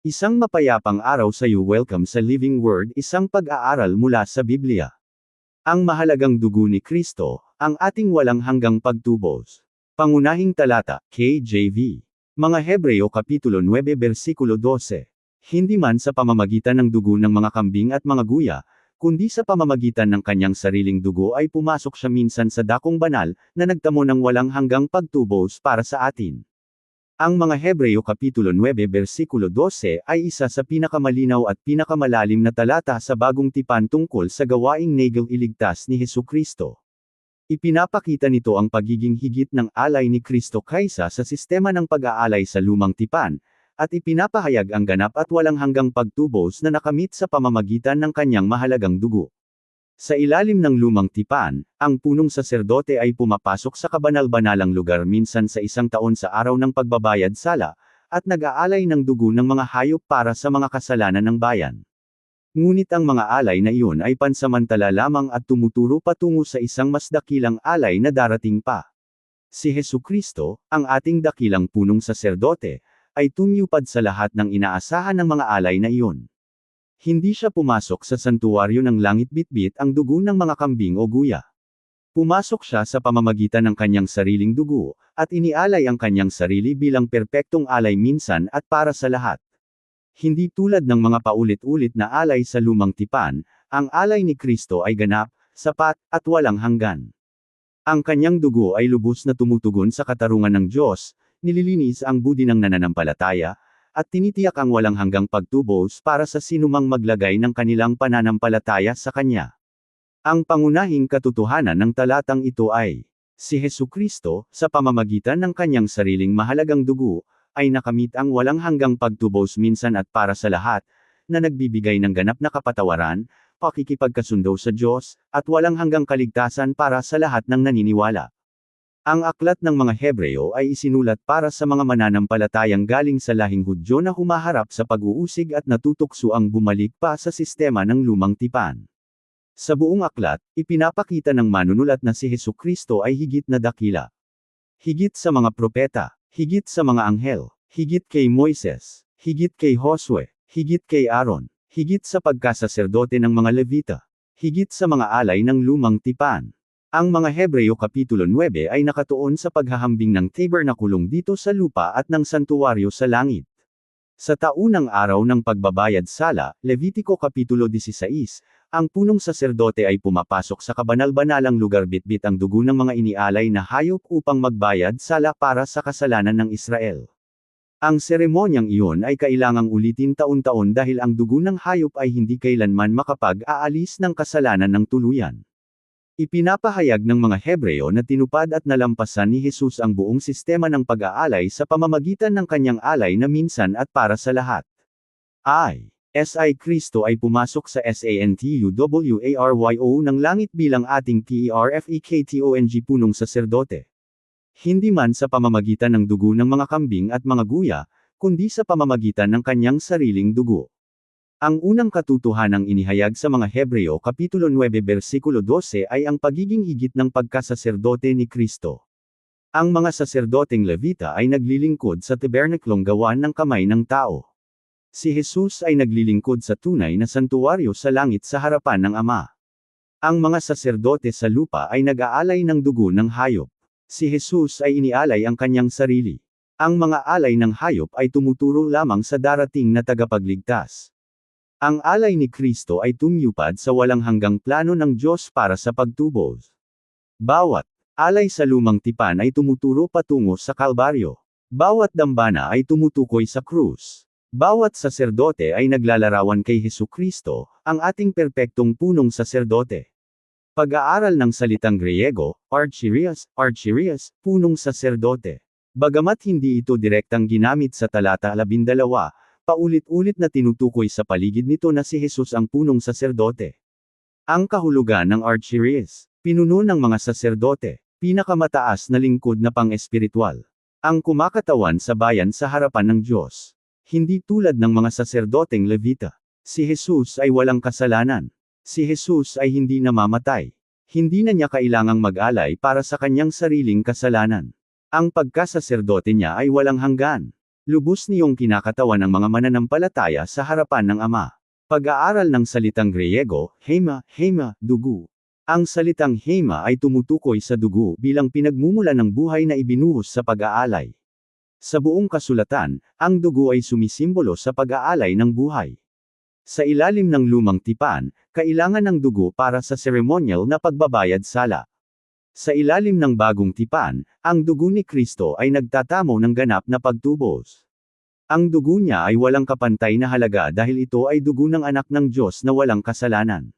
Isang mapayapang araw sa iyo. Welcome sa Living Word, isang pag-aaral mula sa Biblia. Ang mahalagang dugo ni Kristo, ang ating walang hanggang pagtubos. Pangunahing talata, KJV. Mga Hebreo Kapitulo 9 Versikulo 12. Hindi man sa pamamagitan ng dugo ng mga kambing at mga guya, kundi sa pamamagitan ng kanyang sariling dugo ay pumasok siya minsan sa dakong banal, na nagtamo ng walang hanggang pagtubos para sa atin. Ang mga Hebreo Kapitulo 9 Versikulo 12 ay isa sa pinakamalinaw at pinakamalalim na talata sa Bagong Tipan tungkol sa gawaing nailigtas ni Hesukristo. Ipinapakita nito ang pagiging higit ng alay ni Kristo kaysa sa sistema ng pag-aalay sa Lumang Tipan, at ipinapahayag ang ganap at walang hanggang pagtubos na nakamit sa pamamagitan ng kanyang mahalagang dugo. Sa ilalim ng Lumang Tipan, ang punong saserdote ay pumapasok sa kabanal-banalang lugar minsan sa isang taon sa araw ng pagbabayad sala, at nag-aalay ng dugo ng mga hayop para sa mga kasalanan ng bayan. Ngunit ang mga alay na iyon ay pansamantala lamang at tumuturo patungo sa isang mas dakilang alay na darating pa. Si Hesukristo, ang ating dakilang punong saserdote, ay tumupad sa lahat ng inaasahan ng mga alay na iyon. Hindi siya pumasok sa santuwaryo ng langit bitbit ang dugo ng mga kambing o guya. Pumasok siya sa pamamagitan ng kanyang sariling dugo, at inialay ang kanyang sarili bilang perpektong alay minsan at para sa lahat. Hindi tulad ng mga paulit-ulit na alay sa Lumang Tipan, ang alay ni Kristo ay ganap, sapat, at walang hanggan. Ang kanyang dugo ay lubos na tumutugon sa katarungan ng Diyos, nililinis ang budi ng nananampalataya, at tinitiyak ang walang hanggang pagtubos para sa sinumang maglagay ng kanilang pananampalataya sa Kanya. Ang pangunahing katotohanan ng talatang ito ay, si Hesukristo, sa pamamagitan ng kanyang sariling mahalagang dugo, ay nakamit ang walang hanggang pagtubos minsan at para sa lahat, na nagbibigay ng ganap na kapatawaran, pakikipagkasundo sa Diyos, at walang hanggang kaligtasan para sa lahat ng naniniwala. Ang aklat ng mga Hebreo ay isinulat para sa mga mananampalatayang galing sa lahing Hudyo na humaharap sa pag-uusig at natutukso ang bumalik pa sa sistema ng Lumang Tipan. Sa buong aklat, ipinapakita ng manunulat na si Hesukristo ay higit na dakila. Higit sa mga propeta, higit sa mga anghel, higit kay Moises, higit kay Josue, higit kay Aaron, higit sa pagkasaserdote ng mga Levita, higit sa mga alay ng Lumang Tipan. Ang mga Hebreo Kapitulo 9 ay nakatuon sa paghahambing ng tabernakulong dito sa lupa at ng santuwaryo sa langit. Sa taunang araw ng pagbabayad sala, Levitiko Kapitulo 16, ang punong saserdote ay pumapasok sa kabanal-banalang lugar bitbit ang dugo ng mga inialay na hayop upang magbayad sala para sa kasalanan ng Israel. Ang seremonyang iyon ay kailangang ulitin taon-taon dahil ang dugo ng hayop ay hindi kailanman makapag-aalis ng kasalanan ng tuluyan. Ipinapahayag ng mga Hebreo na tinupad at nalampasan ni Jesus ang buong sistema ng pag-aalay sa pamamagitan ng kanyang alay na minsan at para sa lahat. Si Kristo ay pumasok sa SANTUWARYO ng langit bilang ating PERFEKTONG punong saserdote. Hindi man sa pamamagitan ng dugo ng mga kambing at mga guya, kundi sa pamamagitan ng kanyang sariling dugo. Ang unang katotohanang inihayag sa mga Hebreo Kapitulo 9 Versikulo 12 ay ang pagiging higit ng pagkasaserdote ni Kristo. Ang mga saserdoteng Levita ay naglilingkod sa tabernaklong gawa ng kamay ng tao. Si Jesus ay naglilingkod sa tunay na santuwaryo sa langit sa harapan ng Ama. Ang mga saserdote sa lupa ay nag-aalay ng dugo ng hayop. Si Jesus ay inialay ang kanyang sarili. Ang mga alay ng hayop ay tumuturo lamang sa darating na tagapagligtas. Ang alay ni Kristo ay tumupad sa walang hanggang plano ng Diyos para sa pagtubos. Bawat alay sa Lumang Tipan ay tumuturo patungo sa Kalbaryo. Bawat dambana ay tumutukoy sa krus. Bawat saserdote ay naglalarawan kay Hesukristo, ang ating perpektong punong saserdote. Pag-aaral ng salitang Griego, archirias, punong saserdote. Bagamat hindi ito direktang ginamit sa talata 12, paulit-ulit na tinutukoy sa paligid nito na si Jesus ang punong saserdote. Ang kahulugan ng archieres, pinuno ng mga saserdote, pinakamataas na lingkod na pang-espiritual. Ang kumakatawan sa bayan sa harapan ng Diyos. Hindi tulad ng mga saserdoteng Levita. Si Jesus ay walang kasalanan. Si Jesus ay hindi namamatay. Hindi na niya kailangang mag-alay para sa kanyang sariling kasalanan. Ang pagkasaserdote niya ay walang hanggan. Lubos niyong kinakatawan ng mga mananampalataya sa harapan ng Ama. Pag-aaral ng salitang Griego, hema, dugo. Ang salitang hema ay tumutukoy sa dugo bilang pinagmumula ng buhay na ibinuhos sa pag-aalay. Sa buong kasulatan, ang dugo ay sumisimbolo sa pag-aalay ng buhay. Sa ilalim ng lumang tipan, kailangan ng dugo para sa seremonyal na pagbabayad sala. Sa ilalim ng bagong tipan, ang dugo ni Kristo ay nagtatamo ng ganap na pagtubos. Ang dugo niya ay walang kapantay na halaga dahil ito ay dugo ng anak ng Diyos na walang kasalanan.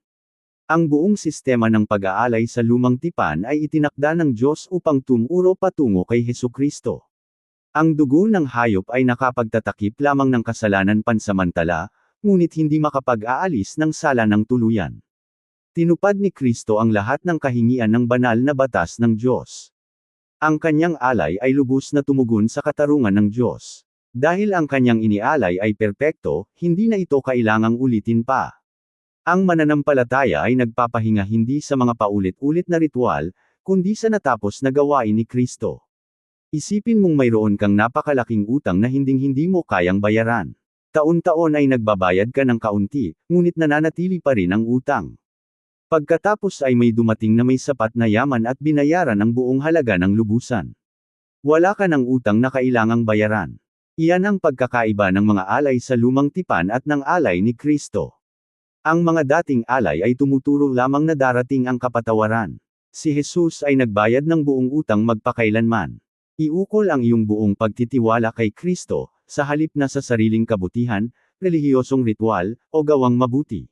Ang buong sistema ng pag-aalay sa lumang tipan ay itinakda ng Diyos upang tumuro patungo kay Hesukristo. Ang dugo ng hayop ay nakapagtatakip lamang ng kasalanan pansamantala, ngunit hindi makapag-aalis ng sala ng tuluyan. Tinupad ni Kristo ang lahat ng kahingian ng banal na batas ng Diyos. Ang kanyang alay ay lubos na tumugon sa katarungan ng Diyos. Dahil ang kanyang inialay ay perpekto, hindi na ito kailangang ulitin pa. Ang mananampalataya ay nagpapahinga hindi sa mga paulit-ulit na ritual, kundi sa natapos na gawain ni Kristo. Isipin mong mayroon kang napakalaking utang na hinding-hindi mo kayang bayaran. Taon-taon ay nagbabayad ka ng kaunti, ngunit nananatili pa rin ang utang. Pagkatapos ay may dumating na may sapat na yaman at binayaran ang buong halaga ng lubusan. Wala ka ng utang na kailangang bayaran. Iyan ang pagkakaiba ng mga alay sa lumang tipan at ng alay ni Kristo. Ang mga dating alay ay tumuturo lamang na darating ang kapatawaran. Si Jesus ay nagbayad ng buong utang magpakailanman. Iukol ang iyong buong pagtitiwala kay Kristo, sa halip na sa sariling kabutihan, relihiyosong ritual, o gawang mabuti.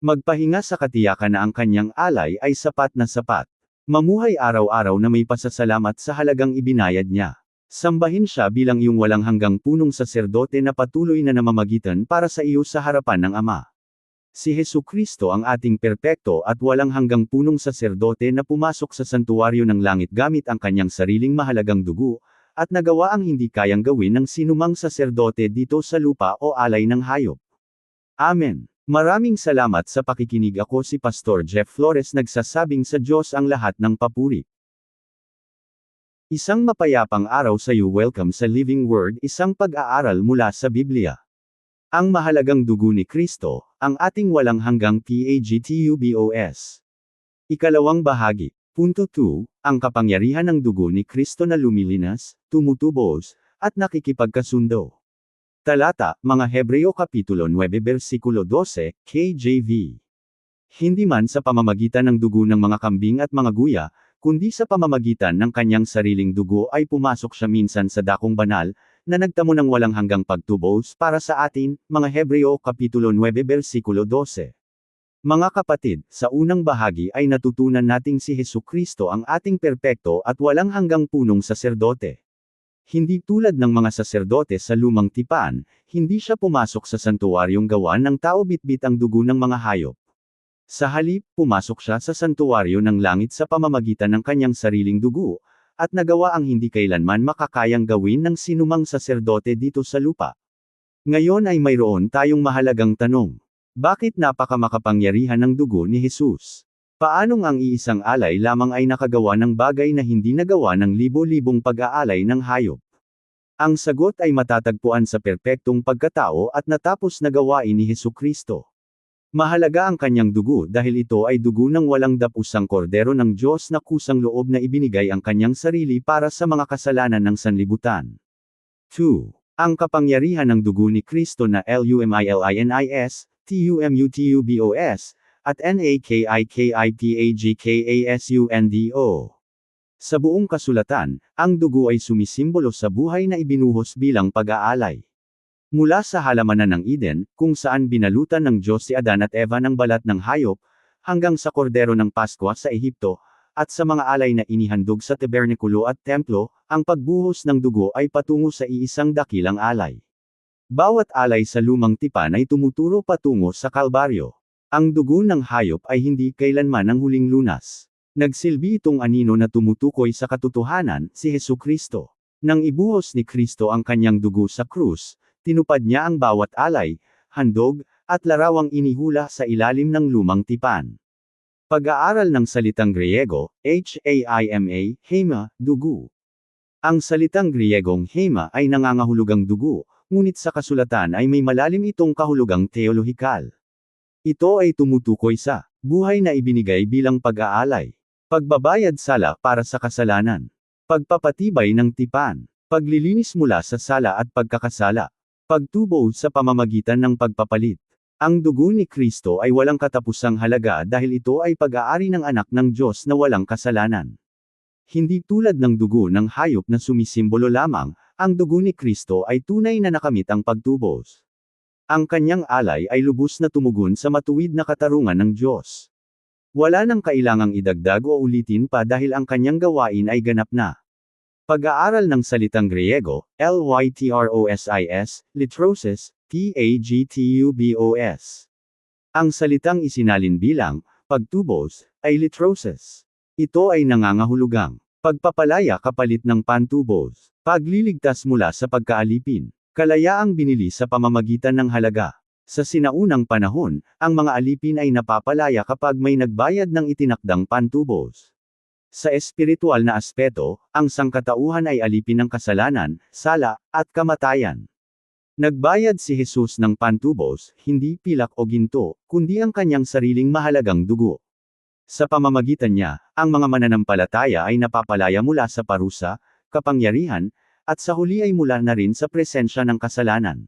Magpahinga sa katiyakan na ang kanyang alay ay sapat na sapat. Mamuhay araw-araw na may pasasalamat sa halagang ibinayad niya. Sambahin siya bilang iyong walang hanggang punong saserdote na patuloy na namamagitan para sa iyo sa harapan ng Ama. Si Hesukristo ang ating perpekto at walang hanggang punong saserdote na pumasok sa santuwaryo ng langit gamit ang kanyang sariling mahalagang dugo, at nagawa ang hindi kayang gawin ng sinumang saserdote dito sa lupa o alay ng hayop. Amen. Maraming salamat sa pakikinig. Ako si Pastor Jeff Flores, nagsasabing sa Diyos ang lahat ng papuri. Isang mapayapang araw sa iyo. Welcome sa Living Word, isang pag-aaral mula sa Biblia. Ang mahalagang dugo ni Kristo, ang ating walang hanggang pagtubos. Ikalawang bahagi. Punto 2, ang kapangyarihan ng dugo ni Kristo na lumilinas, tumutubos, at nakikipagkasundo. Talata, mga Hebreo Kapitulo 9 versikulo 12, KJV. Hindi man sa pamamagitan ng dugo ng mga kambing at mga guya, kundi sa pamamagitan ng kanyang sariling dugo ay pumasok siya minsan sa dakong banal, na nagtamo ng walang hanggang pagtubos para sa atin, mga Hebreo Kapitulo 9 versikulo 12. Mga kapatid, sa unang bahagi ay natutunan nating si Hesukristo ang ating perpekto at walang hanggang punong saserdote. Hindi tulad ng mga saserdote sa lumang tipan, hindi siya pumasok sa santuwaryong gawa ng tao bitbit ang dugo ng mga hayop. Sa halip, pumasok siya sa santuwaryo ng langit sa pamamagitan ng kanyang sariling dugo, at nagawa ang hindi kailanman makakayang gawin ng sinumang saserdote dito sa lupa. Ngayon ay mayroon tayong mahalagang tanong. Bakit napakamakapangyarihan ng dugo ni Jesus? Paanong ang iisang alay lamang ay nakagawa ng bagay na hindi nagawa ng libo-libong pag-aalay ng hayop? Ang sagot ay matatagpuan sa perpektong pagkatao at natapos na gawain ni Hesukristo. Mahalaga ang kanyang dugo dahil ito ay dugo ng walang dapusang kordero ng Diyos na kusang loob na ibinigay ang kanyang sarili para sa mga kasalanan ng sanlibutan. 2. Ang kapangyarihan ng dugo ni Kristo na lumilinis, tumutubos, at nakikipagkasundo. Sa buong kasulatan, ang dugo ay sumisimbolo sa buhay na ibinuhos bilang pag-aalay. Mula sa halamanan ng Eden, kung saan binalutan ng Diyos si Adan at Eva ng balat ng hayop, hanggang sa kordero ng Paskwa sa Ehipto, at sa mga alay na inihandog sa tabernakulo at templo, ang pagbuhos ng dugo ay patungo sa iisang dakilang alay. Bawat alay sa lumang tipan ay tumuturo patungo sa Kalbaryo. Ang dugo ng hayop ay hindi kailanman ang huling lunas. Nagsilbi itong anino na tumutukoy sa katotohanan, si Hesukristo. Nang ibuhos ni Kristo ang kanyang dugo sa krus, tinupad niya ang bawat alay, handog, at larawang inihula sa ilalim ng lumang tipan. Pag-aaral ng salitang Griego, hema, dugo. Ang salitang Griegong hema ay nangangahulugang dugo, ngunit sa kasulatan ay may malalim itong kahulugang teolohikal. Ito ay tumutukoy sa buhay na ibinigay bilang pag-aalay, pagbabayad sala para sa kasalanan, pagpapatibay ng tipan, paglilinis mula sa sala at pagkakasala, pagtubo sa pamamagitan ng pagpapalit. Ang dugo ni Kristo ay walang katapusang halaga dahil ito ay pag-aari ng anak ng Diyos na walang kasalanan. Hindi tulad ng dugo ng hayop na sumisimbolo lamang, ang dugo ni Kristo ay tunay na nakamit ang pagtubos. Ang kanyang alay ay lubos na tumugon sa matuwid na katarungan ng Diyos. Wala nang kailangang idagdag o ulitin pa dahil ang kanyang gawain ay ganap na. Pag-aaral ng salitang Griego, lytrosis, litrosis, pagtubos. Ang salitang isinalin bilang pagtubos ay litrosis. Ito ay nangangahulugang pagpapalaya kapalit ng pantubos, pagliligtas mula sa pagkaalipin, kalayaang binili sa pamamagitan ng halaga. Sa sinaunang panahon, ang mga alipin ay napapalaya kapag may nagbayad ng itinakdang pantubos. Sa espiritual na aspeto, ang sangkatauhan ay alipin ng kasalanan, sala, at kamatayan. Nagbayad si Jesus ng pantubos, hindi pilak o ginto, kundi ang kanyang sariling mahalagang dugo. Sa pamamagitan niya, ang mga mananampalataya ay napapalaya mula sa parusa, kapangyarihan, at sa huli ay mula na rin sa presensya ng kasalanan.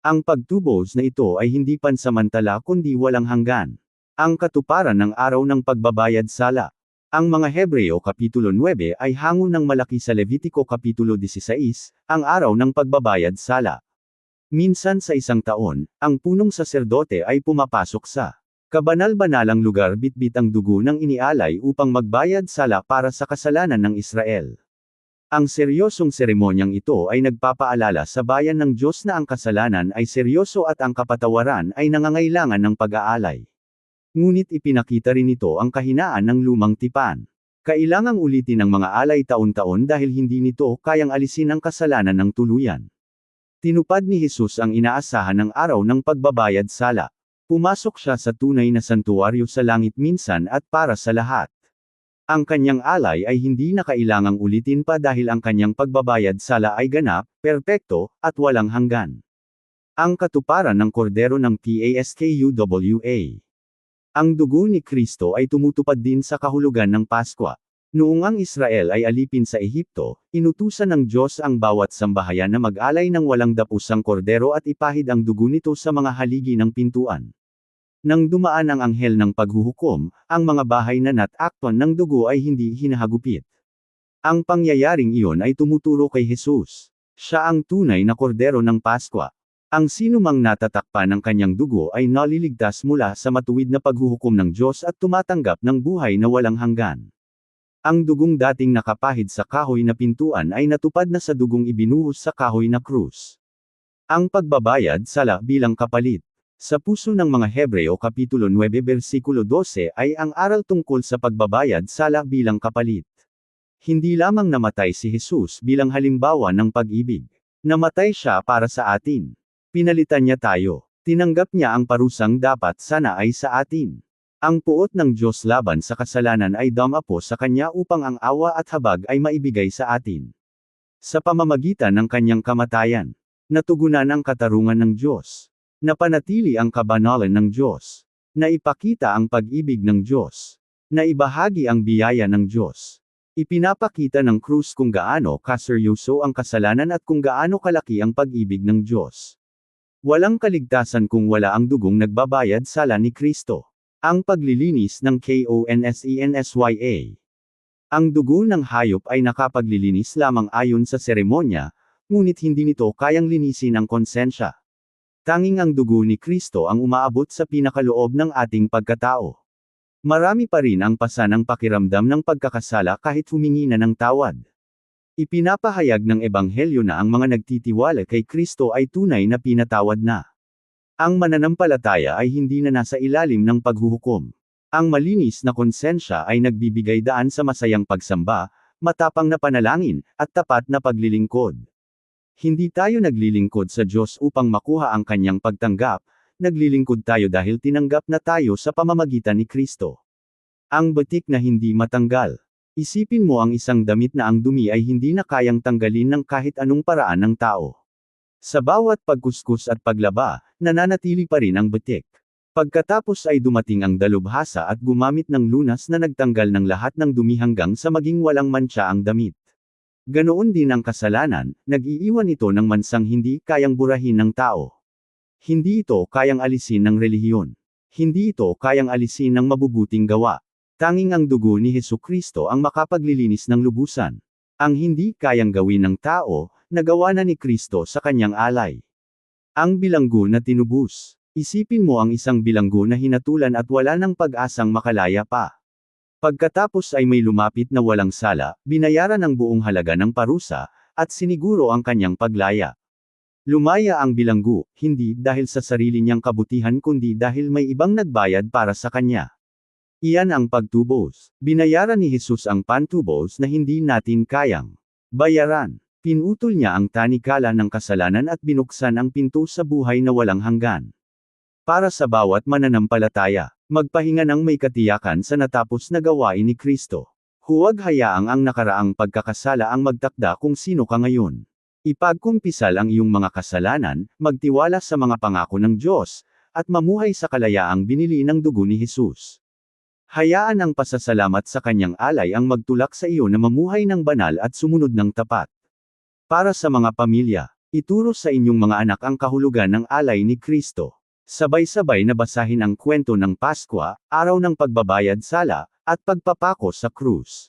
Ang pagtubos na ito ay hindi pansamantala kundi walang hanggan. Ang katuparan ng araw ng pagbabayad sala. Ang mga Hebreo Kapitulo 9 ay hango ng malaki sa Levitiko Kapitulo 16, ang araw ng pagbabayad sala. Minsan sa isang taon, ang punong saserdote ay pumapasok sa kabanal-banalang lugar bitbit ang dugo ng inialay upang magbayad sala para sa kasalanan ng Israel. Ang seryosong seremonyang ito ay nagpapaalala sa bayan ng Diyos na ang kasalanan ay seryoso at ang kapatawaran ay nangangailangan ng pag-aalay. Ngunit ipinakita rin ito ang kahinaan ng lumang tipan. Kailangang ulitin ang mga alay taon-taon dahil hindi nito kayang alisin ang kasalanan ng tuluyan. Tinupad ni Jesus ang inaasahan ng araw ng pagbabayad sala. Pumasok siya sa tunay na santuaryo sa langit minsan at para sa lahat. Ang kanyang alay ay hindi na kailangang ulitin pa dahil ang kanyang pagbabayad sala ay ganap, perpekto, at walang hanggan. Ang katuparan ng kordero ng Paskuwa. Ang dugo ni Kristo ay tumutupad din sa kahulugan ng Paskwa. Noong ang Israel ay alipin sa Ehipto, inutusan ng Diyos ang bawat sambahayan na mag-alay ng walang dapusang kordero at ipahid ang dugo nito sa mga haligi ng pintuan. Nang dumaan ang anghel ng paghuhukom, ang mga bahay na natakpan ng dugo ay hindi hinahagupit. Ang pangyayaring iyon ay tumuturo kay Jesus. Siya ang tunay na kordero ng Paskwa. Ang sinumang natatakpan ng kanyang dugo ay naliligtas mula sa matuwid na paghuhukom ng Diyos at tumatanggap ng buhay na walang hanggan. Ang dugong dating nakapahid sa kahoy na pintuan ay natupad na sa dugong ibinuhos sa kahoy na krus. Ang pagbabayad sala bilang kapalit. Sa puso ng mga Hebreo Kapitulo 9 versikulo 12 ay ang aral tungkol sa pagbabayad sala bilang kapalit. Hindi lamang namatay si Jesus bilang halimbawa ng pag-ibig. Namatay siya para sa atin. Pinalitan niya tayo. Tinanggap niya ang parusang dapat sana ay sa atin. Ang puot ng Diyos laban sa kasalanan ay damapo sa kanya upang ang awa at habag ay maibigay sa atin. Sa pamamagitan ng kanyang kamatayan, natugunan ang katarungan ng Diyos. Napanatili ang kabanalan ng Diyos. Naipakita ang pag-ibig ng Diyos. Naibahagi ang biyaya ng Diyos. Ipinapakita ng krus kung gaano kaseryoso ang kasalanan at kung gaano kalaki ang pag-ibig ng Diyos. Walang kaligtasan kung wala ang dugong nagbabayad sala ni Kristo. Ang paglilinis ng konsensya. Ang dugo ng hayop ay nakapaglilinis lamang ayon sa seremonya, ngunit hindi nito kayang linisin ang konsensya. Tanging ang dugo ni Kristo ang umaabot sa pinakaloob ng ating pagkatao. Marami pa rin ang pasa ng pakiramdam ng pagkakasala kahit humingi na ng tawad. Ipinapahayag ng Ebanghelyo na ang mga nagtitiwala kay Kristo ay tunay na pinatawad na. Ang mananampalataya ay hindi na nasa ilalim ng paghuhukom. Ang malinis na konsensya ay nagbibigay daan sa masayang pagsamba, matapang na panalangin, at tapat na paglilingkod. Hindi tayo naglilingkod sa Diyos upang makuha ang kanyang pagtanggap, naglilingkod tayo dahil tinanggap na tayo sa pamamagitan ni Kristo. Ang batik na hindi matanggal. Isipin mo ang isang damit na ang dumi ay hindi na kayang tanggalin ng kahit anong paraan ng tao. Sa bawat pagkuskus at paglaba, nananatili pa rin ang batik. Pagkatapos ay dumating ang dalubhasa at gumamit ng lunas na nagtanggal ng lahat ng dumi hanggang sa maging walang mantsa ang damit. Ganoon din ang kasalanan, nag-iiwan ito ng mansang hindi kayang burahin ng tao. Hindi ito kayang alisin ng relihiyon. Hindi ito kayang alisin ng mabubuting gawa. Tanging ang dugo ni Hesukristo ang makapaglilinis ng lubusan. Ang hindi kayang gawin ng tao, nagawa na ni Kristo sa kanyang alay. Ang bilanggo na tinubos. Isipin mo ang isang bilanggo na hinatulan at wala ng pag-asang makalaya pa. Pagkatapos ay may lumapit na walang sala, binayaran ang buong halaga ng parusa, at siniguro ang kanyang paglaya. Lumaya ang bilanggo, hindi dahil sa sarili niyang kabutihan kundi dahil may ibang nagbayad para sa kanya. Iyan ang pagtubos. Binayaran ni Jesus ang pantubos na hindi natin kayang bayaran. Pinutol niya ang tanikala ng kasalanan at binuksan ang pinto sa buhay na walang hanggan. Para sa bawat mananampalataya, magpahinga ng may katiyakan sa natapos na gawain ni Kristo. Huwag hayaang ang nakaraang pagkakasala ang magtakda kung sino ka ngayon. Ipagkumpisal ang iyong mga kasalanan, magtiwala sa mga pangako ng Diyos, at mamuhay sa kalayaang binili ng dugo ni Jesus. Hayaan ang pasasalamat sa kanyang alay ang magtulak sa iyo na mamuhay ng banal at sumunod ng tapat. Para sa mga pamilya, ituro sa inyong mga anak ang kahulugan ng alay ni Kristo. Sabay-sabay na basahin ang kwento ng Pasko, araw ng pagbabayad sala, at pagpapako sa krus.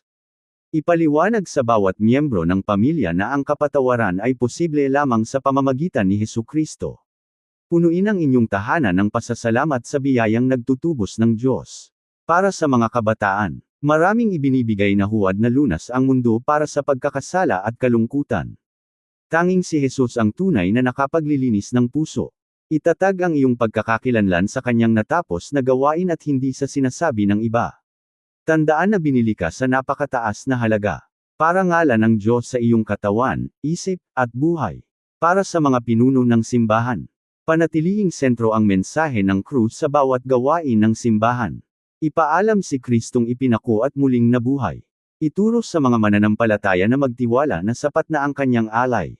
Ipaliwanag sa bawat miyembro ng pamilya na ang kapatawaran ay posible lamang sa pamamagitan ni Hesukristo. Punuin ang inyong tahanan ng pasasalamat sa biyayang nagtutubos ng Diyos. Para sa mga kabataan, maraming ibinibigay na huwad na lunas ang mundo para sa pagkakasala at kalungkutan. Tanging si Jesus ang tunay na nakapaglilinis ng puso. Itatag ang iyong pagkakakilanlan sa kanyang natapos na gawain at hindi sa sinasabi ng iba. Tandaan na binili ka sa napakataas na halaga. Para ngalan ng Diyos sa iyong katawan, isip, at buhay. Para sa mga pinuno ng simbahan, panatilihing sentro ang mensahe ng krus sa bawat gawain ng simbahan. Ipaalam si Kristong ipinako at muling nabuhay. Ituro sa mga mananampalataya na magtiwala na sapat na ang kanyang alay.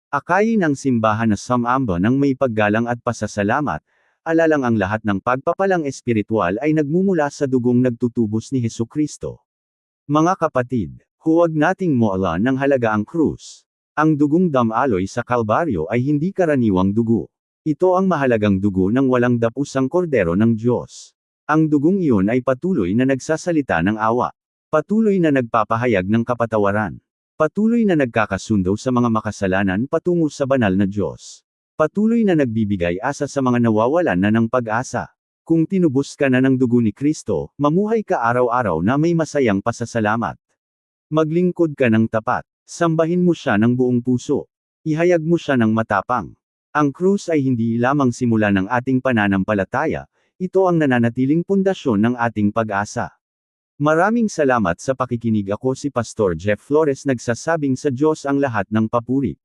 Akayin ang simbahan na sumamba ng may paggalang at pasasalamat, alalang ang lahat ng pagpapalang espiritual ay nagmumula sa dugong nagtutubos ni Hesukristo. Mga kapatid, huwag nating moalan ng halaga ang krus. Ang dugong damaloy sa Kalbaryo ay hindi karaniwang dugo. Ito ang mahalagang dugo ng walang dapusang kordero ng Diyos. Ang dugong iyon ay patuloy na nagsasalita ng awa. Patuloy na nagpapahayag ng kapatawaran. Patuloy na nagkakasundo sa mga makasalanan patungo sa banal na Diyos. Patuloy na nagbibigay asa sa mga nawawalan na ng pag-asa. Kung tinubos ka na ng dugo ni Kristo, mamuhay ka araw-araw na may masayang pasasalamat. Maglingkod ka ng tapat. Sambahin mo siya ng buong puso. Ihayag mo siya ng matapang. Ang krus ay hindi lamang simula ng ating pananampalataya, ito ang nananatiling pundasyon ng ating pag-asa. Maraming salamat sa pakikinig. Ako si Pastor Jeff Flores, nagsasabing sa Diyos ang lahat ng papuri.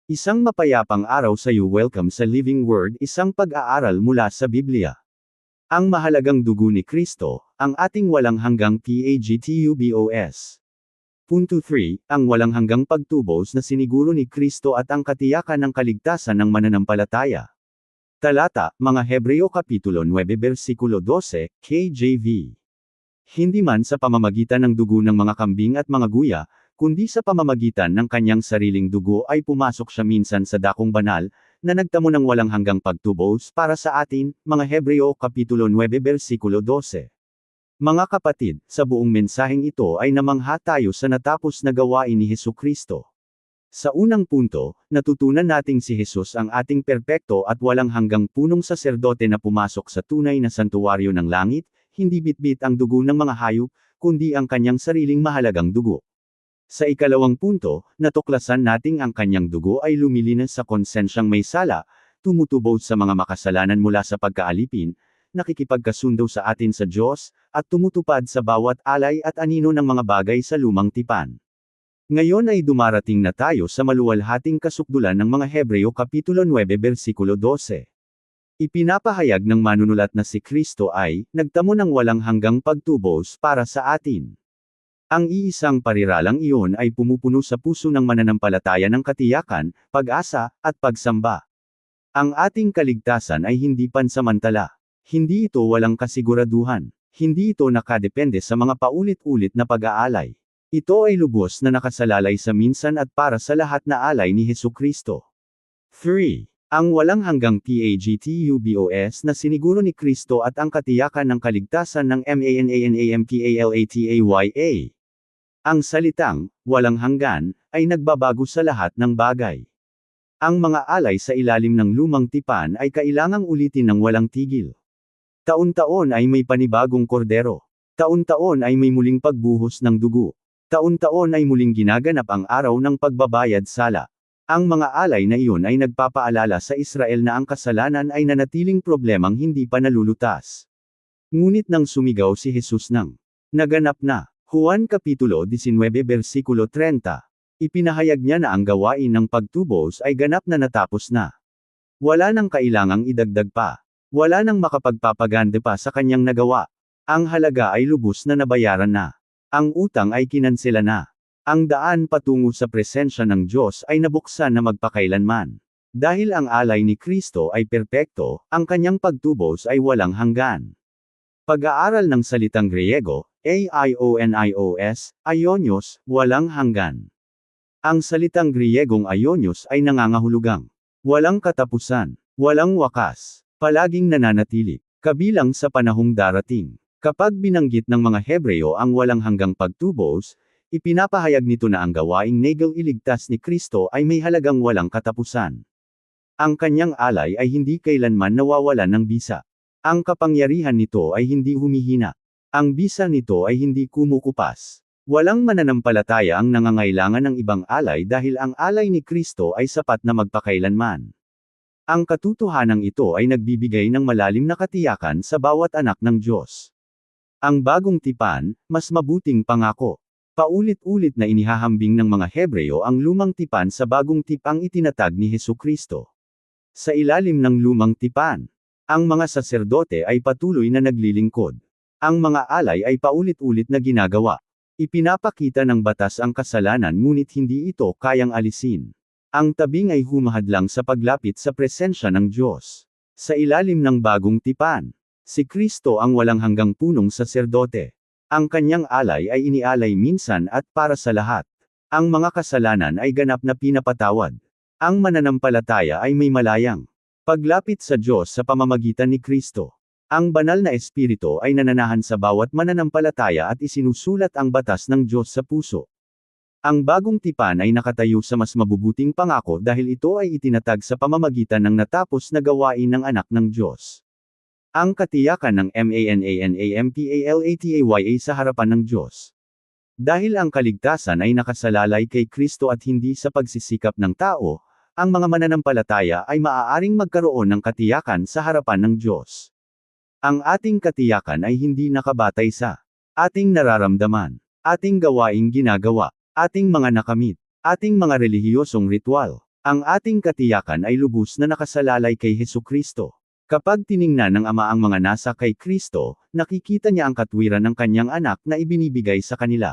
Isang mapayapang araw sa iyo. Welcome sa Living Word, isang pag-aaral mula sa Biblia. Ang mahalagang dugo ni Kristo, ang ating walang hanggang pagtubos. Punto 3, ang walang hanggang pagtubos na siniguro ni Kristo at ang katiyakan ng kaligtasan ng mananampalataya. Talata, mga Hebreo Kapitulo 9 versikulo 12, KJV. Hindi man sa pamamagitan ng dugo ng mga kambing at mga guya, kundi sa pamamagitan ng kanyang sariling dugo ay pumasok siya minsan sa dakong banal, na nagtamo ng walang hanggang pagtubos para sa atin, mga Hebreo Kapitulo 9 versikulo 12. Mga kapatid, sa buong mensaheng ito ay namangha tayo sa natapos na gawain ni Hesukristo. Sa unang punto, natutunan nating si Jesus ang ating perpekto at walang hanggang punong saserdote na pumasok sa tunay na santuwaryo ng langit, hindi bitbit ang dugo ng mga hayop, kundi ang kanyang sariling mahalagang dugo. Sa ikalawang punto, natuklasan nating ang kanyang dugo ay lumilinis sa konsensyang may sala, tumutubos sa mga makasalanan mula sa pagkaalipin, nakikipagkasundo sa atin sa Diyos, at tumutupad sa bawat alay at anino ng mga bagay sa lumang tipan. Ngayon ay dumarating na tayo sa maluwalhating kasukdulan ng mga Hebreo Kapitulo 9 versikulo 12. Ipinapahayag ng manunulat na si Kristo ay, nagtamo ng walang hanggang pagtubos para sa atin. Ang iisang pariralang iyon ay pumupuno sa puso ng mananampalataya ng katiyakan, pag-asa, at pagsamba. Ang ating kaligtasan ay hindi pansamantala. Hindi ito walang kasiguraduhan. Hindi ito nakadepende sa mga paulit-ulit na pag-aalay. Ito ay lubos na nakasalalay sa minsan at para sa lahat na alay ni Hesukristo. 3. Ang walang hanggang PAGTUBOS na siniguro ni Kristo at ang katiyakan ng kaligtasan ng MANANAMPALATAYA. Ang salitang, walang hanggan, ay nagbabago sa lahat ng bagay. Ang mga alay sa ilalim ng lumang tipan ay kailangang ulitin ng walang tigil. Taon-taon ay may panibagong kordero. Taon-taon ay may muling pagbuhos ng dugo. Taon-taon ay muling ginaganap ang araw ng pagbabayad sala. Ang mga alay na iyon ay nagpapaalala sa Israel na ang kasalanan ay nanatiling problemang hindi pa nalulutas. Ngunit nang sumigaw si Jesus nang naganap na, Juan Kapitulo 19 versikulo 30, ipinahayag niya na ang gawain ng pagtubos ay ganap na natapos na. Wala nang kailangang idagdag pa. Wala nang makapagpapaganda pa sa kanyang nagawa. Ang halaga ay lubos na nabayaran na. Ang utang ay kinansela na. Ang daan patungo sa presensya ng Diyos ay nabuksan na magpakailanman. Dahil ang alay ni Kristo ay perpekto, ang kanyang pagtubos ay walang hanggan. Pag-aaral ng salitang Griego, aionios, aionios, walang hanggan. Ang salitang Griegong aionios ay nangangahulugang walang katapusan, walang wakas, palaging nananatili, kabilang sa panahong darating. Kapag binanggit ng mga Hebreo ang walang hanggang pagtubos, ipinapahayag nito na ang gawaing naging iligtas ni Kristo ay may halagang walang katapusan. Ang kanyang alay ay hindi kailanman nawawalan ng bisa. Ang kapangyarihan nito ay hindi humihina. Ang bisa nito ay hindi kumukupas. Walang mananampalataya ang nangangailangan ng ibang alay dahil ang alay ni Kristo ay sapat na magpakailanman. Ang katotohanang ito ay nagbibigay ng malalim na katiyakan sa bawat anak ng Diyos. Ang bagong tipan, mas mabuting pangako. Paulit-ulit na inihahambing ng mga Hebreo ang lumang tipan sa bagong tipang itinatag ni Hesukristo. Sa ilalim ng lumang tipan, ang mga saserdote ay patuloy na naglilingkod. Ang mga alay ay paulit-ulit na ginagawa. Ipinapakita ng batas ang kasalanan ngunit hindi ito kayang alisin. Ang tabing ay humahadlang sa paglapit sa presensya ng Diyos. Sa ilalim ng bagong tipan, si Kristo ang walang hanggang punong saserdote. Ang kanyang alay ay inialay minsan at para sa lahat. Ang mga kasalanan ay ganap na pinapatawad. Ang mananampalataya ay may malayang paglapit sa Diyos sa pamamagitan ni Kristo. Ang banal na espiritu ay nananahan sa bawat mananampalataya at isinusulat ang batas ng Diyos sa puso. Ang bagong tipan ay nakatayo sa mas mabubuting pangako dahil ito ay itinatag sa pamamagitan ng natapos na gawain ng anak ng Diyos. Ang katiyakan ng MANANAMPALATAYA sa harapan ng Diyos. Dahil ang kaligtasan ay nakasalalay kay Kristo at hindi sa pagsisikap ng tao, ang mga mananampalataya ay maaaring magkaroon ng katiyakan sa harapan ng Diyos. Ang ating katiyakan ay hindi nakabatay sa ating nararamdaman, ating gawaing ginagawa, ating mga nakamit, ating mga relihiyosong ritual. Ang ating katiyakan ay lubos na nakasalalay kay Hesukristo. Kapag tiningnan ng Ama ang mga nasa kay Kristo, nakikita niya ang katwiran ng kanyang anak na ibinibigay sa kanila.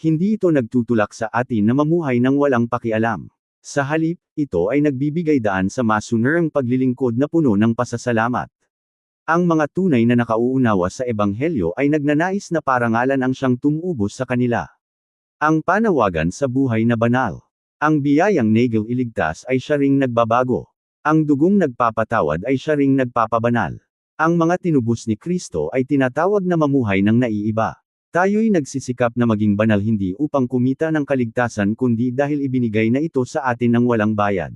Hindi ito nagtutulak sa atin na mamuhay ng walang pakialam. Sa halip, ito ay nagbibigay daan sa masunurang paglilingkod na puno ng pasasalamat. Ang mga tunay na nakauunawa sa Ebanghelyo ay nagnanais na parangalan ang siyang tumubos sa kanila. Ang panawagan sa buhay na banal. Ang biyayang naging iligtas ay siya ring nagbabago. Ang dugong nagpapatawad ay siya ring nagpapabanal. Ang mga tinubos ni Kristo ay tinatawag na mamuhay ng naiiba. Tayo'y nagsisikap na maging banal hindi upang kumita ng kaligtasan kundi dahil ibinigay na ito sa atin ng walang bayad.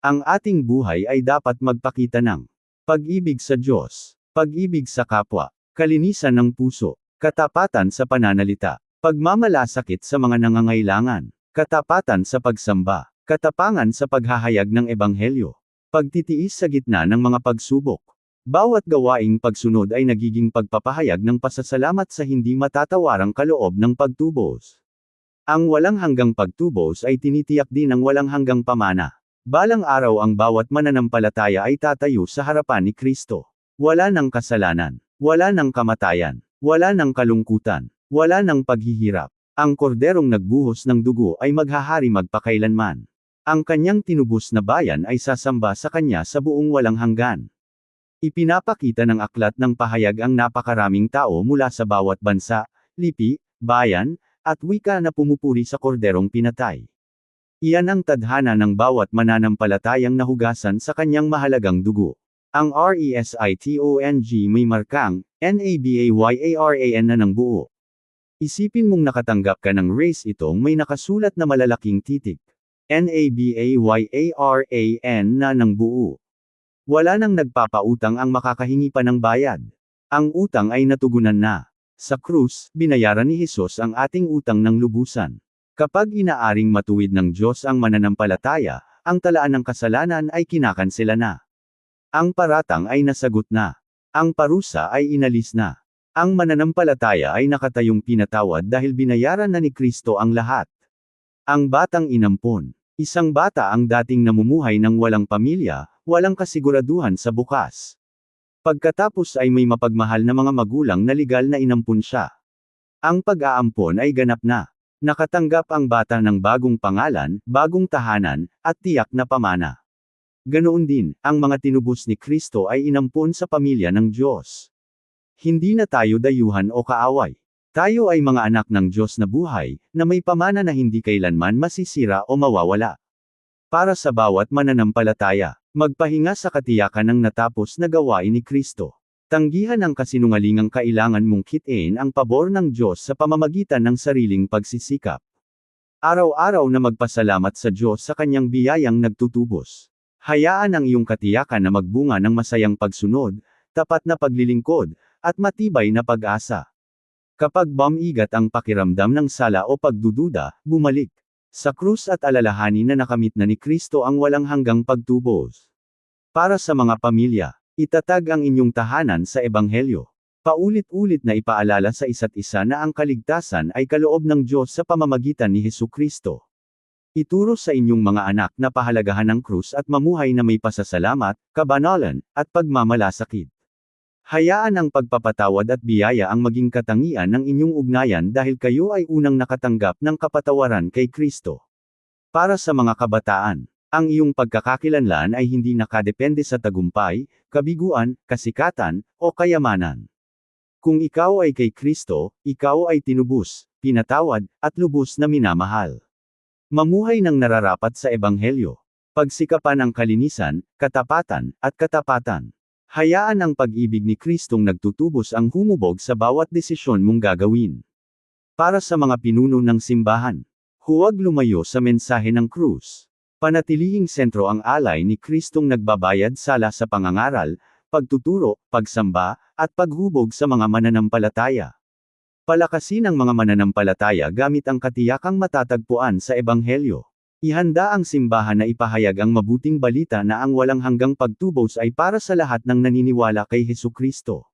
Ang ating buhay ay dapat magpakita ng pag-ibig sa Diyos, pag-ibig sa kapwa, kalinisan ng puso, katapatan sa pananalita, pagmamalasakit sa mga nangangailangan, katapatan sa pagsamba, katapangan sa paghahayag ng Ebanghelyo, pagtitiis sa gitna ng mga pagsubok. Bawat gawaing pagsunod ay nagiging pagpapahayag ng pasasalamat sa hindi matatawarang kaloob ng pagtubos. Ang walang hanggang pagtubos ay tinitiyak din ang walang hanggang pamana. Balang araw ang bawat mananampalataya ay tatayo sa harapan ni Kristo. Wala ng kasalanan, wala ng kamatayan, wala ng kalungkutan, Wala ng paghihirap. Ang korderong nagbuhos ng dugo ay maghahari magpakailanman. Ang kanyang tinubos na bayan ay sasamba sa kanya sa buong walang hanggan. Ipinapakita ng aklat ng pahayag ang napakaraming tao mula sa bawat bansa, lipi, bayan, at wika na pumupuri sa korderong pinatay. Iyan ang tadhana ng bawat mananampalatayang nahugasan sa kanyang mahalagang dugo. Ang RESITONG may markang NABAYARAN na ng buo. Isipin mong nakatanggap ka ng race itong may nakasulat na malalaking titik. NABAYARAN na ng buo. Wala nang nagpapautang ang makakahingi pa ng bayad. Ang utang ay natugunan na. Sa krus, binayaran ni Jesus ang ating utang ng lubusan. Kapag inaaring matuwid ng Diyos ang mananampalataya, ang talaan ng kasalanan ay kinakansela na. Ang paratang ay nasagot na. Ang parusa ay inalis na. Ang mananampalataya ay nakatayong pinatawad dahil binayaran na ni Kristo ang lahat. Ang batang inampon. Isang bata ang dating namumuhay ng walang pamilya, walang kasiguraduhan sa bukas. Pagkatapos ay may mapagmahal na mga magulang na legal na inampun siya. Ang pag-aampon ay ganap na. Nakatanggap ang bata ng bagong pangalan, bagong tahanan, at tiyak na pamana. Ganoon din, ang mga tinubos ni Kristo ay inampon sa pamilya ng Diyos. Hindi na tayo dayuhan o kaaway. Tayo ay mga anak ng Diyos na buhay, na may pamana na hindi kailanman masisira o mawawala. Para sa bawat mananampalataya, magpahinga sa katiyakan ng natapos na gawain ni Kristo. Tanggihan ang kasinungalingang kailangan mong kitain ang pabor ng Diyos sa pamamagitan ng sariling pagsisikap. Araw-araw na magpasalamat sa Diyos sa kanyang biyayang nagtutubos. Hayaan ang iyong katiyakan na magbunga ng masayang pagsunod, tapat na paglilingkod, at matibay na pag-asa. Kapag bumigat ang pakiramdam ng sala o pagdududa, bumalik sa krus at alalahanin na nakamit na ni Kristo ang walang hanggang pagtubos. Para sa mga pamilya, itatag ang inyong tahanan sa Ebanghelyo. Paulit-ulit na ipaalala sa isa't isa na ang kaligtasan ay kaloob ng Diyos sa pamamagitan ni Hesukristo. Ituro sa inyong mga anak na pahalagahan ng krus at mamuhay na may pasasalamat, kabanalan, at pagmamalasakit. Hayaan ang pagpapatawad at biyaya ang maging katangian ng inyong ugnayan dahil kayo ay unang nakatanggap ng kapatawaran kay Kristo. Para sa mga kabataan, ang iyong pagkakakilanlan ay hindi nakadepende sa tagumpay, kabiguan, kasikatan, o kayamanan. Kung ikaw ay kay Kristo, ikaw ay tinubos, pinatawad, at lubos na minamahal. Mamuhay ng nararapat sa Ebanghelyo. Pagsikapan ang kalinisan, katapatan, at katapatan. Hayaan ang pag-ibig ni Kristong nagtutubos ang humubog sa bawat desisyon mong gagawin. Para sa mga pinuno ng simbahan, huwag lumayo sa mensahe ng krus. Panatilihing sentro ang alay ni Kristong nagbabayad sala sa pangangaral, pagtuturo, pagsamba, at paghubog sa mga mananampalataya. Palakasin ang mga mananampalataya gamit ang katiyakang matatagpuan sa Ebanghelyo. Ihanda ang simbahan na ipahayag ang mabuting balita na ang walang hanggang pagtubos ay para sa lahat ng naniniwala kay Hesukristo.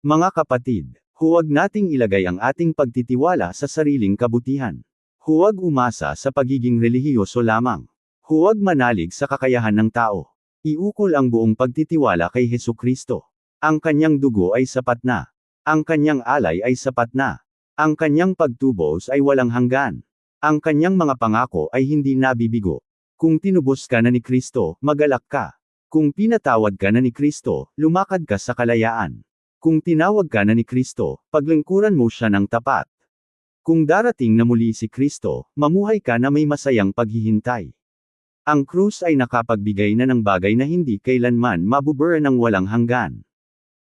Mga kapatid, huwag nating ilagay ang ating pagtitiwala sa sariling kabutihan. Huwag umasa sa pagiging relihiyoso lamang. Huwag manalig sa kakayahan ng tao. Iukol ang buong pagtitiwala kay Hesukristo. Ang kanyang dugo ay sapat na. Ang kanyang alay ay sapat na. Ang kanyang pagtubos ay walang hanggan. Ang kanyang mga pangako ay hindi nabibigo. Kung tinubos ka na ni Kristo, magalak ka. Kung pinatawad ka na ni Kristo, lumakad ka sa kalayaan. Kung tinawag ka na ni Kristo, paglingkuran mo siya ng tapat. Kung darating na muli si Kristo, mamuhay ka na may masayang paghihintay. Ang krus ay nakapagbigay na ng bagay na hindi kailanman mabubura ng walang hanggan.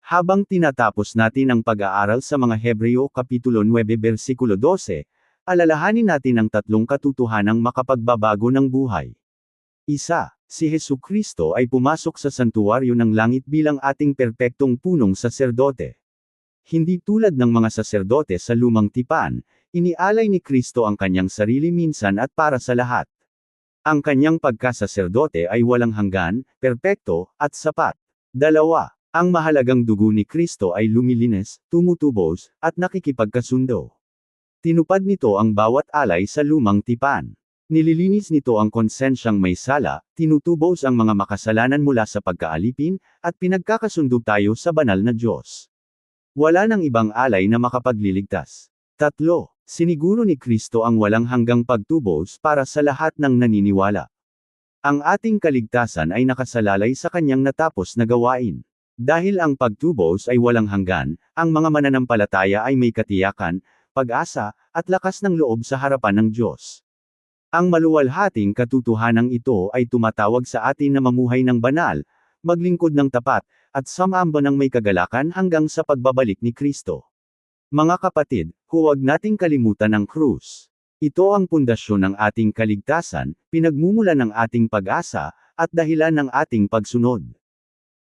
Habang tinatapos natin ang pag-aaral sa mga Hebreo Kapitulo 9 versikulo 12, alalahanin natin ang tatlong katotohanang makapagbabago ng buhay. Isa, si Hesukristo ay pumasok sa santuwaryo ng langit bilang ating perpektong punong saserdote. Hindi tulad ng mga saserdote sa lumang tipan, inialay ni Kristo ang kanyang sarili minsan at para sa lahat. Ang kanyang pagkasaserdote ay walang hanggan, perpekto, at sapat. Dalawa, ang mahalagang dugo ni Kristo ay lumilinis, tumutubos, at nakikipagkasundo. Tinupad nito ang bawat alay sa lumang tipan. Nililinis nito ang konsensyang may sala, tinutubos ang mga makasalanan mula sa pagkaalipin, at pinagkakasundo tayo sa banal na Diyos. Wala nang ibang alay na makapagliligtas. 3. Siniguro ni Kristo ang walang hanggang pagtubos para sa lahat ng naniniwala. Ang ating kaligtasan ay nakasalalay sa kanyang natapos na gawain. Dahil ang pagtubos ay walang hanggan, ang mga mananampalataya ay may katiyakan, pag-asa, at lakas ng loob sa harapan ng Diyos. Ang maluwalhating katotohanang ito ay tumatawag sa atin na mamuhay ng banal, maglingkod ng tapat, at sumamba ng may kagalakan hanggang sa pagbabalik ni Kristo. Mga kapatid, huwag nating kalimutan ang krus. Ito ang pundasyon ng ating kaligtasan, pinagmumulan ng ating pag-asa, at dahilan ng ating pagsunod.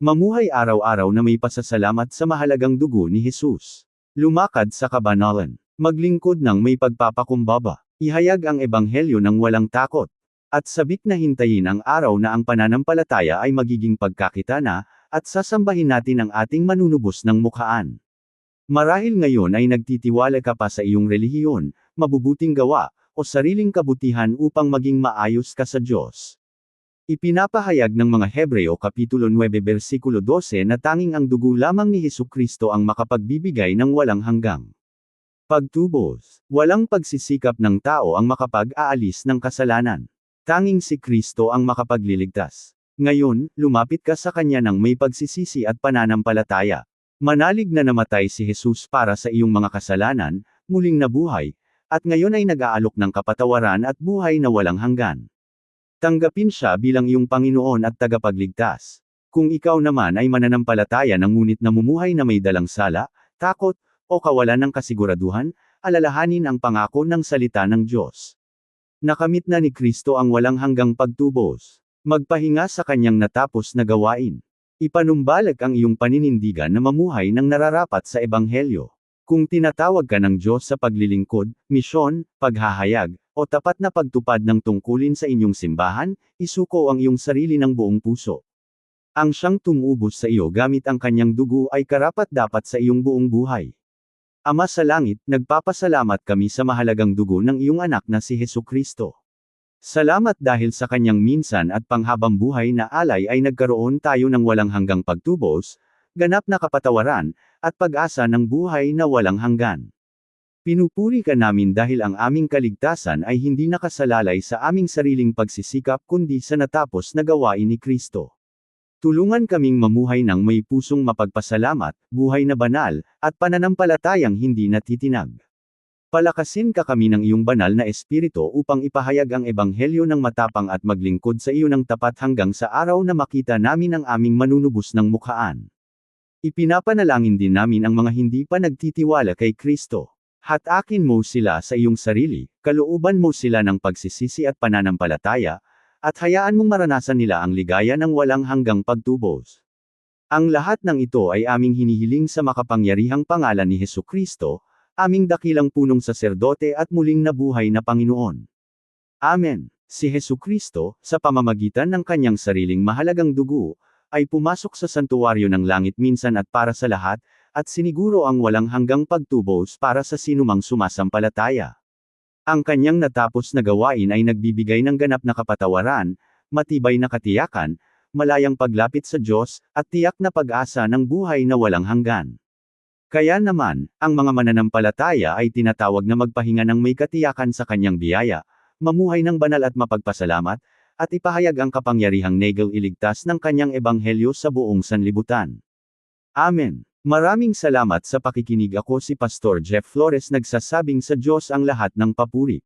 Mamuhay araw-araw na may pasasalamat sa mahalagang dugo ni Jesus. Lumakad sa kabanalan. Maglingkod ng may pagpapakumbaba. Ihayag ang ebanghelyo ng walang takot. At sabik na hintayin ang araw na ang pananampalataya ay magiging pagkakita na, at sasambahin natin ang ating manunubos ng mukhaan. Marahil ngayon ay nagtitiwala ka pa sa iyong relihiyon, mabubuting gawa, o sariling kabutihan upang maging maayos ka sa Diyos. Ipinapahayag ng mga Hebreo Kapitulo 9 versikulo 12 na tanging ang dugo lamang ni Hesukristo ang makapagbibigay ng walang hanggang pagtubos. Walang pagsisikap ng tao ang makapag-aalis ng kasalanan. Tanging si Kristo ang makapagliligtas. Ngayon, lumapit ka sa Kanya ng may pagsisisi at pananampalataya. Manalig na namatay si Jesus para sa iyong mga kasalanan, muling nabuhay, at ngayon ay nag-aalok ng kapatawaran at buhay na walang hanggan. Tanggapin siya bilang iyong Panginoon at tagapagligtas. Kung ikaw naman ay mananampalataya na ngunit namumuhay na may dalang sala, takot, o kawalan ng kasiguraduhan, alalahanin ang pangako ng salita ng Diyos. Nakamit na ni Kristo ang walang hanggang pagtubos. Magpahinga sa kanyang natapos na gawain. Ipanumbalik ang iyong paninindigan na mamuhay ng nararapat sa Ebanghelyo. Kung tinatawag ka ng Diyos sa paglilingkod, misyon, paghahayag, o tapat na pagtupad ng tungkulin sa inyong simbahan, isuko ang iyong sarili ng buong puso. Ang siyang tumubos sa iyo gamit ang kanyang dugo ay karapat-dapat sa iyong buong buhay. Ama sa langit, nagpapasalamat kami sa mahalagang dugo ng iyong anak na si Hesukristo. Salamat dahil sa kanyang minsan at panghabang buhay na alay ay nagkaroon tayo ng walang hanggang pagtubos, ganap na kapatawaran, at pag-asa ng buhay na walang hanggan. Pinupuri ka namin dahil ang aming kaligtasan ay hindi nakasalalay sa aming sariling pagsisikap kundi sa natapos na gawain ni Kristo. Tulungan kaming mamuhay ng may pusong mapagpasalamat, buhay na banal, at pananampalatayang hindi natitinag. Palakasin ka kami ng iyong banal na espiritu upang ipahayag ang ebanghelyo ng matapang at maglingkod sa iyo ng tapat hanggang sa araw na makita namin ang aming manunubos ng mukhaan. Ipinapanalangin din namin ang mga hindi pa nagtitiwala kay Kristo. Hatakin mo sila sa iyong sarili, kalooban mo sila ng pagsisisi at pananampalataya, at hayaan mong maranasan nila ang ligaya ng walang hanggang pagtubos. Ang lahat ng ito ay aming hinihiling sa makapangyarihang pangalan ni Hesukristo, aming dakilang punong saserdote at muling nabuhay na Panginoon. Amen. Si Hesukristo, sa pamamagitan ng kanyang sariling mahalagang dugo, ay pumasok sa santuwaryo ng langit minsan at para sa lahat, at siniguro ang walang hanggang pagtubos para sa sinumang sumasampalataya. Ang kanyang natapos na gawain ay nagbibigay ng ganap na kapatawaran, matibay na katiyakan, malayang paglapit sa Diyos, at tiyak na pag-asa ng buhay na walang hanggan. Kaya naman, ang mga mananampalataya ay tinatawag na magpahinga ng may katiyakan sa kanyang biyaya, mamuhay ng banal at mapagpasalamat, at ipahayag ang kapangyarihang iligtas ng kanyang ebanghelyo sa buong sanlibutan. Amen. Maraming salamat sa pakikinig. Ako si Pastor Jeff Flores, nagsasabing sa Diyos ang lahat ng papuri.